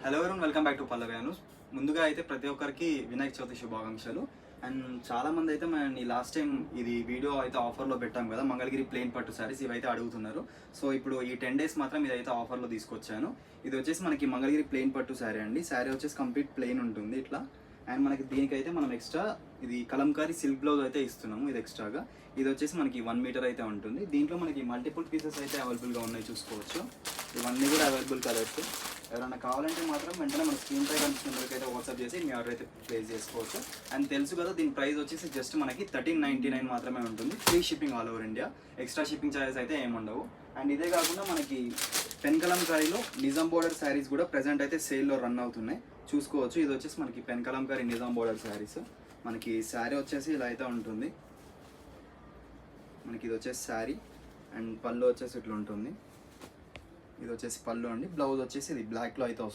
Hello ఎవరైనా welcome back to Pallavi news. ముందుగా అయితే ప్రతి ఒక్కరికి వినాయక చవితి శుభాకాంక్షలు. అండ్ చాలామంది అయితే మన లాస్ట్ టైం ఇది వీడియో అయితే ఆఫర్లో పెట్టాం కదా, మంగళగిరి ప్లెయిన్ పట్టు శారీస్ ఇవైతే అడుగుతున్నారు. సో ఇప్పుడు ఈ 10 days మాత్రం ఇదైతే ఆఫర్లో తీసుకొచ్చాను. ఇది వచ్చేసి మనకి మంగళగిరి ప్లెయిన్ పట్టు శారీ అండి. శారీ వచ్చేసి కంప్లీట్ ప్లెయిన్ ఉంటుంది ఇట్లా. అండ్ మనకి దీనికైతే మనం ఎక్స్ట్రా ఇది కలంకారీ సిల్క్ బ్లౌజ్ అయితే ఇస్తున్నాము. ఇది ఎక్స్ట్రాగా ఇది వచ్చేసి మనకి 1 మీటర్ అయితే ఉంటుంది. దీంట్లో మనకి మల్టిపుల్ పీసెస్ అయితే అవైలబుల్గా ఉన్నాయి, చూసుకోవచ్చు. ఇవన్నీ కూడా అవైలబుల్ కలర్స్. ఎవరైనా కావాలంటే మాత్రం వెంటనే మన స్క్రీన్ పై కనిపించిన నెంబర్కి అయితే వాట్సాప్ చేసి మీ ఆర్డర్ అయితే ప్లేస్ చేసుకోవచ్చు. అండ్ తెలుసు కదా, దీని ప్రైస్ వచ్చేసి జస్ట్ మనకి 1399 మాత్రమే ఉంటుంది. Free shipping all over India. Extra shipping charges అయితే ఏమి ఉండవు. అండ్ ఇదే కాకుండా మనకి పెన్ కలంకారీలో నిజాం బోర్డర్ శారీస్ కూడా ప్రెజెంట్ అయితే సేల్లో రన్ అవుతున్నాయి, చూసుకోవచ్చు. ఇది వచ్చేసి మనకి పెన్ కలంకారీ నిజాం బోర్డర్ శారీస్. మనకి శారీ వచ్చేసి ఇలా అయితే ఉంటుంది. మనకి ఇది వచ్చేసి శారీ అండ్ పళ్ళు వచ్చేసి ఇట్లా ఉంటుంది. ఇది వచ్చేసి పళ్ళు అండి. బ్లౌజ్ వచ్చేసి ఇది బ్లాక్లో అయితే వస్తుంది.